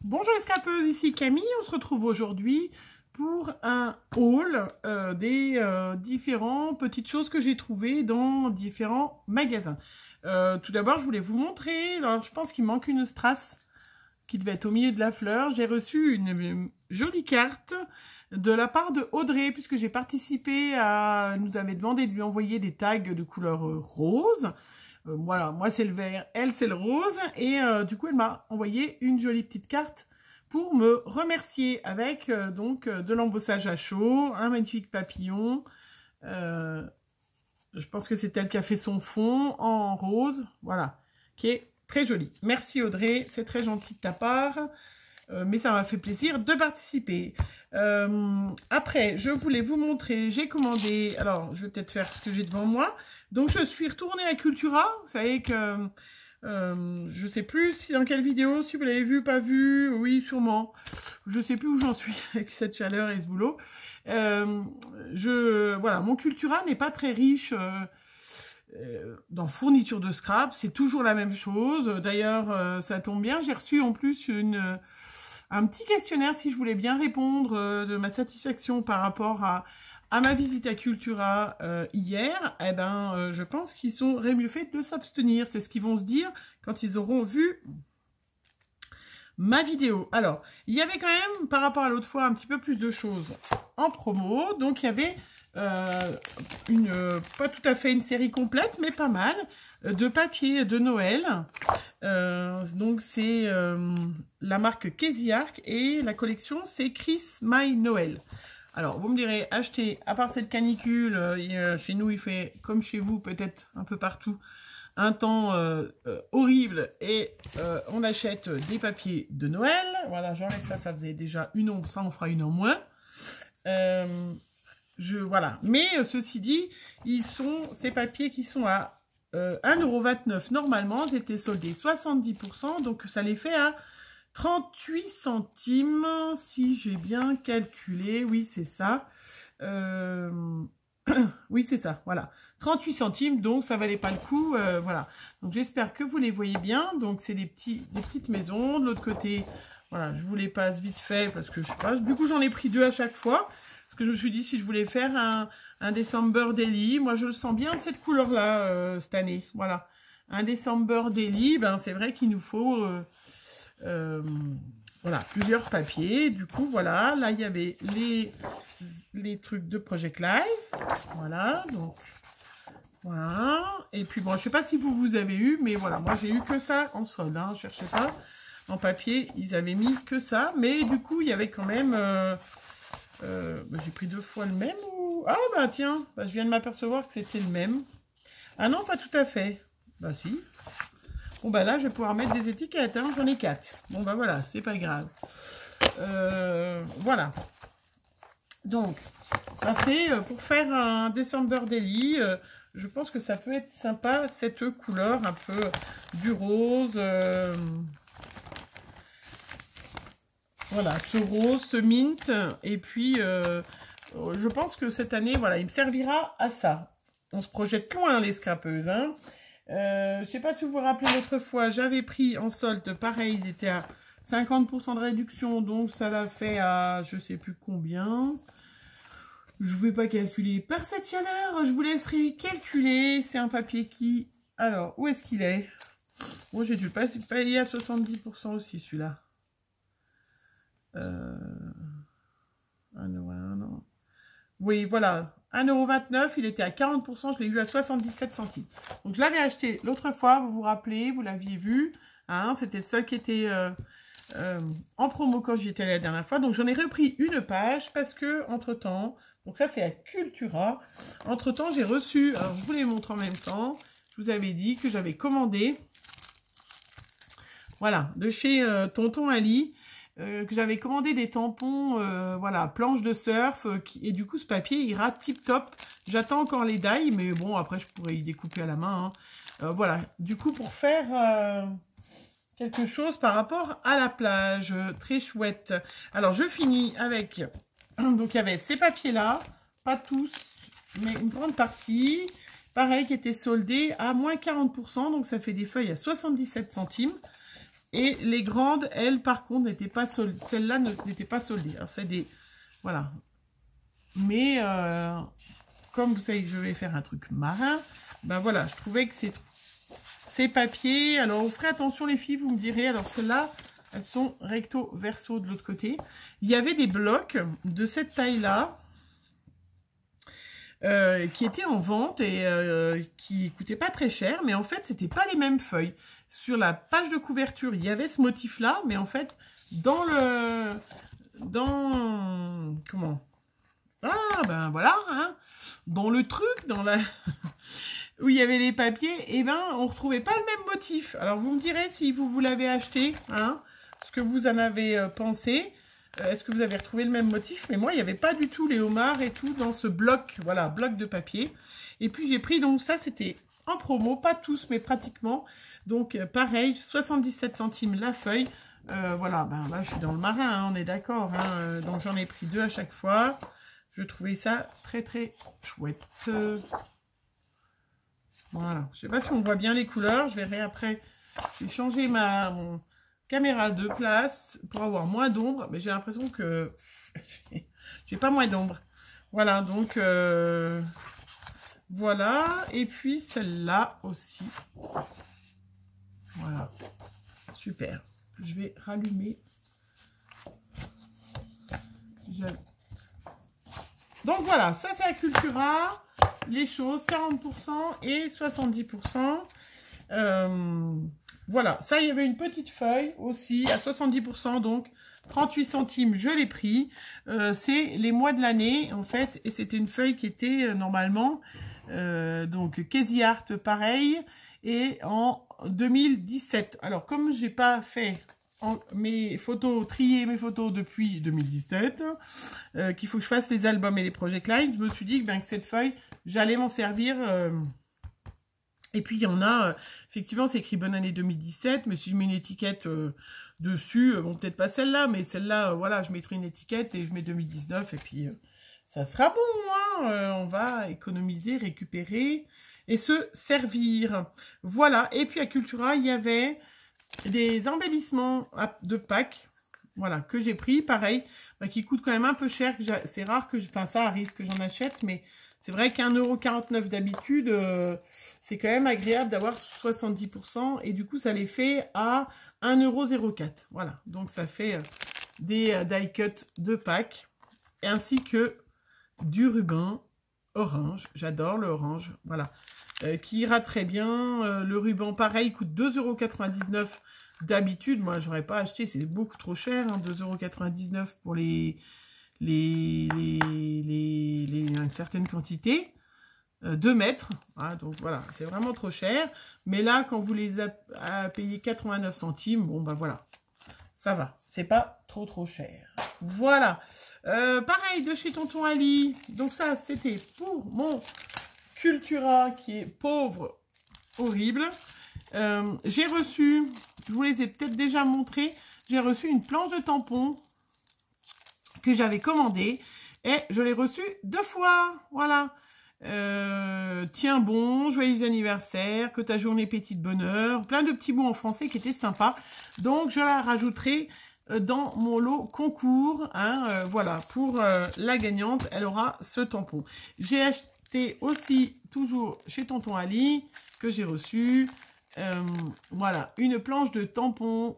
Bonjour les scrapeuses, ici Camille. On se retrouve aujourd'hui pour un haul des différentes petites choses que j'ai trouvées dans différents magasins. Tout d'abord, je voulais vous montrer, alors, je pense qu'il manque une strass qui devait être au milieu de la fleur. J'ai reçu une jolie carte de la part de Audrey, puisque j'ai participé à... Elle nous avait demandé de lui envoyer des tags de couleur rose. Voilà, moi c'est le vert, elle c'est le rose. Et du coup, elle m'a envoyé une jolie petite carte pour me remercier avec donc de l'embossage à chaud, un magnifique papillon. Je pense que c'est elle qui a fait son fond en rose, voilà, qui est très joli. Merci Audrey, c'est très gentil de ta part. Mais ça m'a fait plaisir de participer. Après, je voulais vous montrer, j'ai commandé, alors je vais peut-être faire ce que j'ai devant moi. Donc je suis retournée à Cultura, vous savez que je sais plus si dans quelle vidéo, si vous l'avez vu, pas vu, oui sûrement. Je sais plus où j'en suis avec cette chaleur et ce boulot. Voilà, mon Cultura n'est pas très riche dans fourniture de scrap, c'est toujours la même chose. D'ailleurs, ça tombe bien, j'ai reçu en plus un petit questionnaire si je voulais bien répondre de ma satisfaction par rapport à ma visite à Cultura hier. Eh ben, je pense qu'ils auraient mieux fait de s'abstenir. C'est ce qu'ils vont se dire quand ils auront vu ma vidéo. Alors, il y avait quand même, par rapport à l'autre fois, un petit peu plus de choses en promo. Donc, il y avait pas tout à fait une série complète, mais pas mal, de papier de Noël. Donc c'est la marque Keziark et la collection c'est Chris My Noël. Alors vous me direz, acheter, à part cette canicule, chez nous il fait comme chez vous peut-être un peu partout, un temps horrible et on achète des papiers de Noël. Voilà, j'enlève ça, ça faisait déjà une ombre, ça on fera une en moins. Voilà, mais ceci dit, ces papiers qui sont à 1,29 € normalement, ils étaient soldés 70%, donc ça les fait à 38 centimes, si j'ai bien calculé, oui c'est ça, oui c'est ça, voilà, 38 centimes, donc ça valait pas le coup, voilà, donc j'espère que vous les voyez bien, donc c'est des petites maisons, de l'autre côté, voilà, je vous les passe vite fait, parce que je sais pas, du coup j'en ai pris deux à chaque fois, parce que je me suis dit si je voulais faire un December Daily, moi je le sens bien de cette couleur-là cette année, voilà. Un December Daily, ben c'est vrai qu'il nous faut voilà, plusieurs papiers. Du coup, voilà, là il y avait les trucs de Project Live, voilà, donc voilà. Et puis bon, je sais pas si vous avez eu, mais voilà, moi j'ai eu que ça en solde, hein, je cherchais pas. En papier, ils avaient mis que ça, mais du coup, il y avait quand même... j'ai pris deux fois le même ou... Ah bah tiens, bah, je viens de m'apercevoir que c'était le même. Ah non, pas tout à fait. Bah si. Bon bah là, je vais pouvoir mettre des étiquettes, hein. J'en ai 4. Bon bah voilà, c'est pas grave. Voilà. Donc, ça fait, pour faire un December Daily, je pense que ça peut être sympa, cette couleur un peu du rose... Voilà, ce rose, ce mint, et puis je pense que cette année, voilà, il me servira à ça. On se projette loin, les scrapeuses, hein. Je ne sais pas si vous vous rappelez l'autre fois, j'avais pris en solde, pareil, il était à 50% de réduction, donc ça l'a fait à je ne sais plus combien. Je ne vais pas calculer par cette chaleur, je vous laisserai calculer. C'est un papier qui... Alors, où est-ce qu'il est? Bon, j'ai dû le payer à 70% aussi, celui-là. Non. Oui, voilà, 1,29 €, il était à 40%, je l'ai eu à 77 centimes. Donc je l'avais acheté l'autre fois, vous vous rappelez, vous l'aviez vu, hein, c'était le seul qui était en promo quand j'y étais allée la dernière fois. Donc j'en ai repris une page parce que entre-temps, donc ça c'est à Cultura, entre-temps j'ai reçu, alors je vous les montre en même temps, je vous avais dit que j'avais commandé, voilà, de chez Tonton Ali, que j'avais commandé des tampons, voilà, planche de surf, et du coup ce papier ira tip top. J'attends encore les die, mais bon après je pourrais y découper à la main, hein. Voilà, du coup pour faire quelque chose par rapport à la plage, très chouette. Alors je finis avec, donc il y avait ces papiers là, pas tous, mais une grande partie, pareil qui était soldé à moins 40%, donc ça fait des feuilles à 77 centimes. Et les grandes, elles, par contre, n'étaient pas soldées. Celles-là n'étaient pas soldées. Alors, c'est des... Voilà. Mais, comme vous savez que je vais faire un truc marin, ben voilà, je trouvais que ces papiers... Alors, vous ferez attention, les filles, vous me direz. Alors, celles-là, elles sont recto verso de l'autre côté. Il y avait des blocs de cette taille-là. Qui étaient en vente et qui coûtaient pas très cher, mais en fait, c'était pas les mêmes feuilles. Sur la page de couverture, il y avait ce motif-là, mais en fait, comment? Ah, ben voilà, hein, dans le truc, où il y avait les papiers, et ben, on retrouvait pas le même motif. Alors, vous me direz si vous l'avez acheté, hein, ce que vous en avez pensé. Est-ce que vous avez retrouvé le même motif? Mais moi, il n'y avait pas du tout les homards et tout dans ce bloc, voilà, bloc de papier. Et puis, j'ai pris, donc ça, c'était en promo, pas tous, mais pratiquement. Donc, pareil, 77 centimes la feuille. Voilà, ben là, je suis dans le marin, hein, on est d'accord. Hein, donc, j'en ai pris 2 à chaque fois. Je trouvais ça très, très chouette. Voilà, je sais pas si on voit bien les couleurs. Je verrai après. J'ai changé mon caméra de place pour avoir moins d'ombre, mais j'ai l'impression que j'ai pas moins d'ombre. Voilà, donc voilà. Et puis celle-là aussi. Voilà, super. Je vais rallumer. Donc voilà, ça c'est la Cultura. Les choses, 40% et 70%. Voilà, ça, il y avait une petite feuille aussi, à 70%, donc 38 centimes, je l'ai pris. C'est les mois de l'année, en fait, et c'était une feuille qui était normalement, donc Casey Art, pareil, et en 2017. Alors, comme j'ai pas fait trier mes photos depuis 2017, qu'il faut que je fasse les albums et les Project Line, je me suis dit que, que cette feuille, j'allais m'en servir... Et puis, il y en a, effectivement, c'est écrit bonne année 2017, mais si je mets une étiquette dessus, bon, peut-être pas celle-là, mais celle-là, voilà, je mettrai une étiquette et je mets 2019, et puis ça sera bon, hein, on va économiser, récupérer et se servir. Voilà, et puis à Cultura, il y avait des embellissements de Pâques, voilà, que j'ai pris, pareil, qui coûtent quand même un peu cher, c'est rare que ça arrive que j'en achète, mais... C'est vrai qu'1,49 € d'habitude, c'est quand même agréable d'avoir 70%. Et du coup, ça les fait à 1,04 €. Voilà, donc ça fait des die cuts de Pâques. Ainsi que du ruban orange. J'adore le orange, voilà. Qui ira très bien. Le ruban, pareil, coûte 2,99 € d'habitude. Moi, j'aurais pas acheté, c'est beaucoup trop cher. Hein, 2,99 € pour une certaine quantité, 2 mètres, hein, donc voilà, c'est vraiment trop cher, mais là, quand vous les payez 89 centimes, bon, ben voilà, ça va, c'est pas trop cher. Voilà, pareil, de chez Tonton Ali, donc ça, c'était pour mon Cultura, qui est pauvre, horrible. J'ai reçu, je vous les ai peut-être déjà montrés, j'ai reçu une planche de tampons, que j'avais commandé et je l'ai reçu 2 fois, voilà. Tiens bon, joyeux anniversaire, que ta journée pétille de bonheur, plein de petits mots en français qui étaient sympas, donc je la rajouterai dans mon lot concours, hein, voilà, pour la gagnante, elle aura ce tampon. J'ai acheté aussi, toujours chez Tonton Ali, que j'ai reçu, voilà, une planche de tampons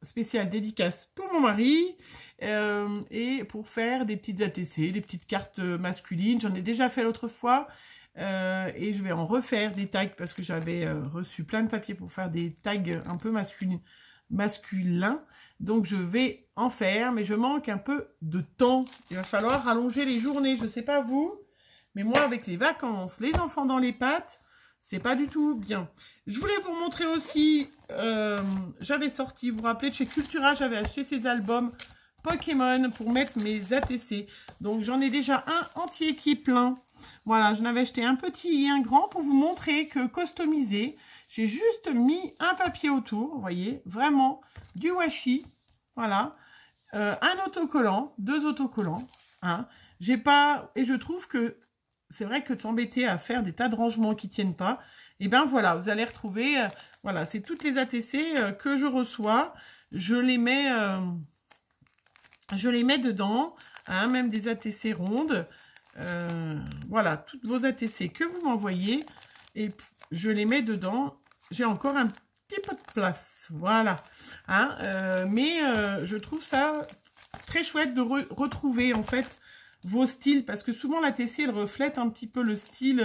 spéciale dédicace pour mon mari, et pour faire des petites ATC, des petites cartes masculines. J'en ai déjà fait l'autre fois, et je vais en refaire des tags parce que j'avais reçu plein de papiers pour faire des tags un peu masculins. Donc je vais en faire, mais je manque un peu de temps. Il va falloir rallonger les journées. Je ne sais pas vous, mais moi avec les vacances, les enfants dans les pattes, c'est pas du tout bien. Je voulais vous montrer aussi, j'avais sorti, vous vous rappelez, de chez Cultura, j'avais acheté ces albums Pokémon pour mettre mes ATC. Donc j'en ai déjà un entier qui est plein. Voilà, j'en avais acheté un petit et un grand pour vous montrer que customisé, j'ai juste mis un papier autour, vous voyez, vraiment du washi. Voilà, un autocollant, 2 autocollants. Hein. J'ai pas, et je trouve que c'est vrai que de s'embêter à faire des tas de rangements qui tiennent pas, Et ben voilà, vous allez retrouver, voilà, c'est toutes les ATC que je reçois. Je les mets dedans, hein, même des ATC rondes. Voilà, toutes vos ATC que vous m'envoyez. Et je les mets dedans. J'ai encore un petit peu de place. Voilà. Hein, mais je trouve ça très chouette de retrouver, en fait, vos styles. Parce que souvent, l'ATC, elle reflète un petit peu le style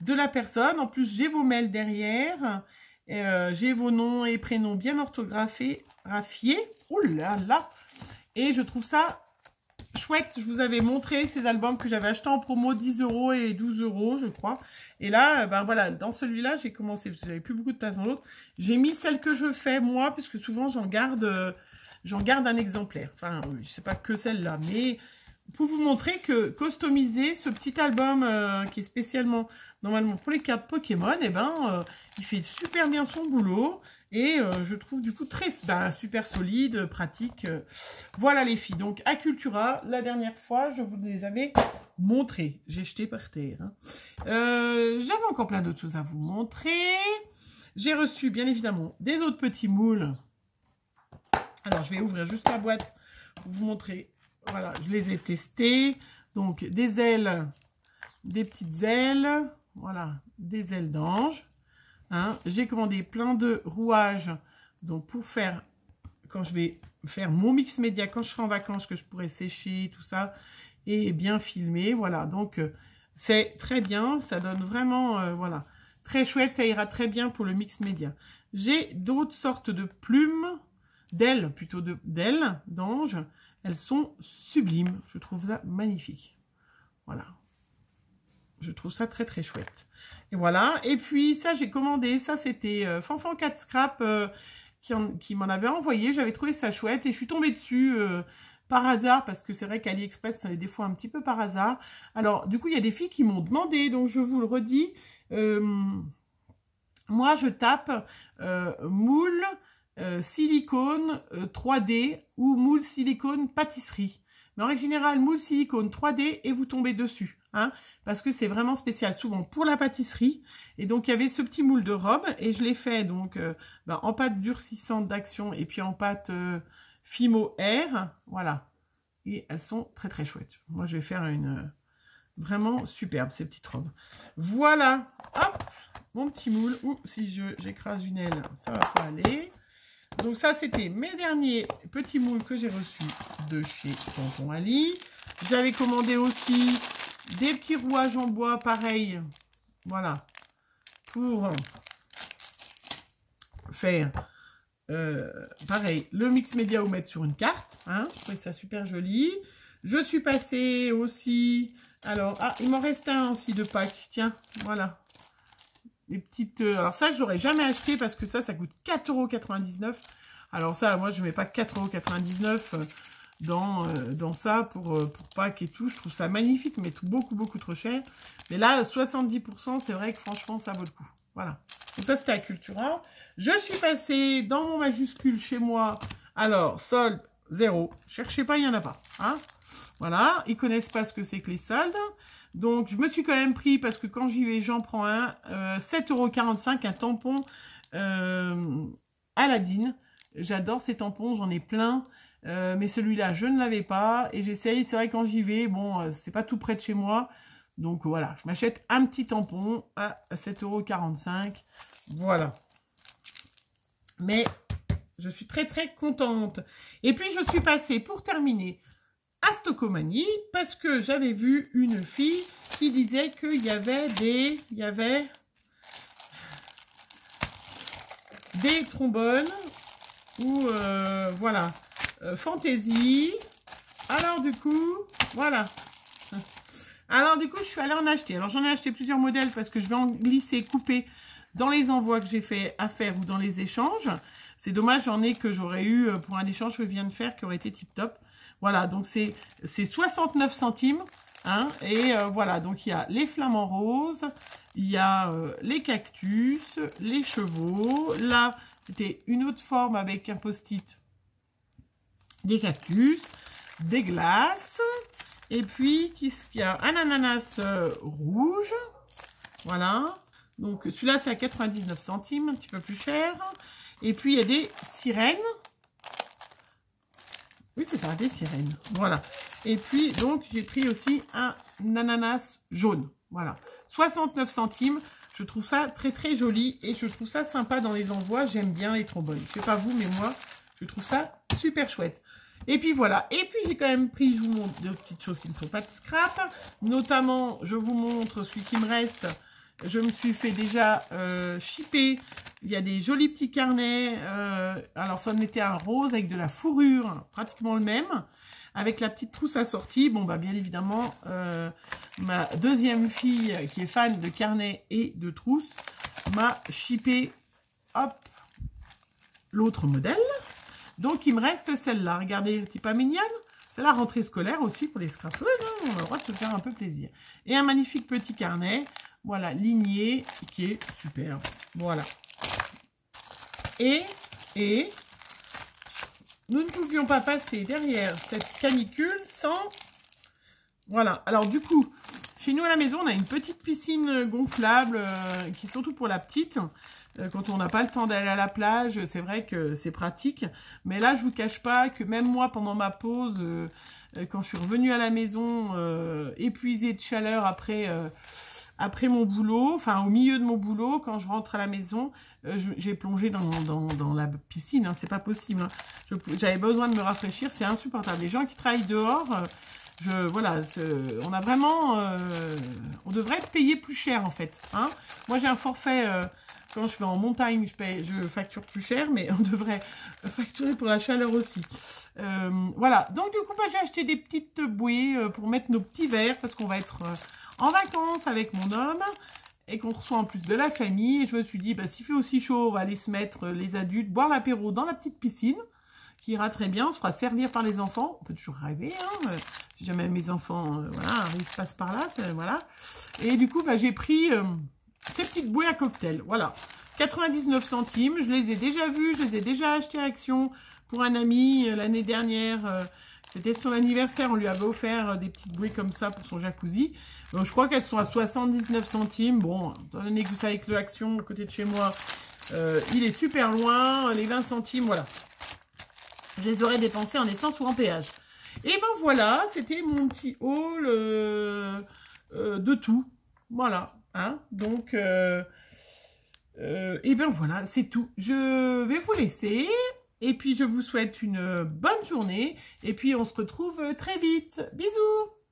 de la personne. En plus, j'ai vos mails derrière. J'ai vos noms et prénoms bien orthographiés. Oh là là! Et je trouve ça chouette. Je vous avais montré ces albums que j'avais achetés en promo 10 € et 12 €, je crois. Et là, ben voilà, dans celui-là, j'ai commencé, parce que j'avais plus beaucoup de place dans l'autre. J'ai mis celle que je fais, moi, puisque souvent, j'en garde un exemplaire. Enfin, je sais pas que celle-là, mais pour vous montrer que customiser ce petit album qui est spécialement, normalement, pour les cartes Pokémon, eh ben, il fait super bien son boulot. Et je trouve du coup très super solide, pratique. Voilà les filles. Donc Acultura, la dernière fois, je vous les avais montrés. J'ai jeté par terre. Hein. J'avais encore plein d'autres choses à vous montrer. J'ai reçu bien évidemment des autres petits moules. Alors je vais ouvrir juste la boîte pour vous montrer. Voilà, je les ai testés. Donc des ailes, des petites ailes. Voilà, des ailes d'ange. Hein, j'ai commandé plein de rouages, donc pour faire, quand je vais faire mon mix média, quand je serai en vacances, que je pourrai sécher, tout ça, et bien filmer, voilà, donc c'est très bien, ça donne vraiment, voilà, très chouette, ça ira très bien pour le mix média. J'ai d'autres sortes de plumes, d'ailes, plutôt d'ailes, d'anges, elles sont sublimes, je trouve ça magnifique, voilà. Je trouve ça très très chouette. Et voilà. Et puis ça, j'ai commandé. Ça, c'était Fanfan 4 Scrap qui m'en avait envoyé. J'avais trouvé ça chouette. Et je suis tombée dessus par hasard. Parce que c'est vrai qu'AliExpress, ça est des fois un petit peu par hasard. Alors, du coup, il y a des filles qui m'ont demandé. Donc, je vous le redis. Moi, je tape moule silicone 3D ou moule silicone pâtisserie. Mais en règle générale, moule silicone 3D et vous tombez dessus. Hein, parce que c'est vraiment spécial, souvent pour la pâtisserie. Et donc, il y avait ce petit moule de robe. Et je l'ai fait donc en pâte durcissante d'action et puis en pâte Fimo Air. Voilà. Et elles sont très, très chouettes. Moi, je vais faire une vraiment superbe, ces petites robes. Voilà. Hop, mon petit moule. Ouh, si j'écrase une aile, ça va pas aller. Donc ça, c'était mes derniers petits moules que j'ai reçus de chez Tonton Ali. J'avais commandé aussi des petits rouages en bois, pareil. Voilà. Pour faire, pareil, le mix média ou mettre sur une carte. Hein, je trouvais ça super joli. Je suis passée aussi... Alors, ah, il m'en reste un aussi de Pâques. Tiens, voilà. Les petites... alors ça, je l'aurais jamais acheté parce que ça coûte 4,99 €. Alors ça, moi, je ne mets pas 4,99 € dans ça pour Pâques et tout. Je trouve ça magnifique, mais beaucoup, beaucoup trop cher. Mais là, 70%, c'est vrai que franchement, ça vaut le coup. Voilà. Donc ça, c'était Acultura. Je suis passée dans mon majuscule chez moi. Alors, solde, 0. Cherchez pas, il n'y en a pas. Hein, voilà. Ils connaissent pas ce que c'est que les soldes. Donc, je me suis quand même pris, parce que quand j'y vais, j'en prends un, 7,45 €, un tampon Aladdin. J'adore ces tampons, j'en ai plein, mais celui-là, je ne l'avais pas. Et j'essaye, c'est vrai, quand j'y vais, bon, c'est pas tout près de chez moi. Donc, voilà, je m'achète un petit tampon à 7,45 €. Voilà. Mais, je suis très, très contente. Et puis, je suis passée, pour terminer, à Stockomanie, parce que j'avais vu une fille qui disait qu'il y avait des trombones ou voilà, fantaisie. Alors du coup, voilà. Alors du coup, je suis allée en acheter. Alors j'en ai acheté plusieurs modèles parce que je vais en glisser, couper dans les envois que j'ai fait à faire ou dans les échanges. C'est dommage, j'en ai que j'aurais eu pour un échange que je viens de faire qui aurait été tip top. Voilà, donc c'est 69 centimes. Hein, et voilà, donc il y a les flamants roses, il y a les cactus, les chevaux. Là, c'était une autre forme avec un post-it, des cactus, des glaces. Et puis, qu'est-ce qu'il y a? Un ananas rouge. Voilà. Donc celui-là c'est à 99 centimes, un petit peu plus cher. Et puis il y a des sirènes. Oui c'est ça, des sirènes. Voilà. Et puis donc j'ai pris aussi un ananas jaune. Voilà. 69 centimes. Je trouve ça très très joli et je trouve ça sympa dans les envois. J'aime bien les trombones. Je sais pas vous, mais moi, je trouve ça super chouette. Et puis voilà. Et puis j'ai quand même pris, je vous montre deux petites choses qui ne sont pas de scrap. Notamment, je vous montre celui qui me reste. Je me suis fait déjà shipper. Il y a des jolis petits carnets. Alors ça en était un rose avec de la fourrure, pratiquement le même. Avec la petite trousse assortie, bon bah bien évidemment, ma deuxième fille qui est fan de carnet et de trousse m'a shippé, hop, l'autre modèle. Donc il me reste celle-là, regardez, elle n'est pas mignonne. C'est la rentrée scolaire aussi pour les scrapeurs, on a le droit de se faire un peu plaisir. Et un magnifique petit carnet, voilà, ligné, qui est super, voilà. Et nous ne pouvions pas passer derrière cette canicule sans... Voilà, alors du coup, chez nous à la maison, on a une petite piscine gonflable qui est surtout pour la petite. Quand on n'a pas le temps d'aller à la plage, c'est vrai que c'est pratique. Mais là, je vous cache pas que même moi, pendant ma pause, quand je suis revenue à la maison, épuisée de chaleur après mon boulot, enfin au milieu de mon boulot, quand je rentre à la maison, j'ai plongé dans la piscine, hein, c'est pas possible. Hein. J'avais besoin de me rafraîchir, c'est insupportable. Les gens qui travaillent dehors, voilà, on a vraiment, on devrait être payé plus cher en fait. Hein. Moi j'ai un forfait, quand je vais en montagne, je facture plus cher, mais on devrait facturer pour la chaleur aussi. Voilà, donc du coup, j'ai acheté des petites bouées pour mettre nos petits verres, parce qu'on va être en vacances avec mon homme, et qu'on reçoit en plus de la famille. Et je me suis dit, bah, s'il fait aussi chaud, on va aller se mettre les adultes, boire l'apéro dans la petite piscine, qui ira très bien, on se fera servir par les enfants. On peut toujours rêver, hein, si jamais mes enfants voilà, passent par là, voilà. Et du coup, bah, j'ai pris ces petites bouées à cocktail, voilà. 99 centimes, je les ai déjà vues, je les ai déjà achetées à Action pour un ami l'année dernière. C'était son anniversaire, on lui avait offert des petites bouées comme ça pour son jacuzzi. Donc je crois qu'elles sont à 79 centimes. Bon, étant donné que vous savez que le Action, à côté de chez moi, il est super loin, les 20 centimes, voilà. Je les aurais dépensés en essence ou en péage. Et ben voilà, c'était mon petit haul de tout. Voilà, hein, donc... et ben voilà, c'est tout. Je vais vous laisser. Et puis, je vous souhaite une bonne journée. Et puis, on se retrouve très vite. Bisous!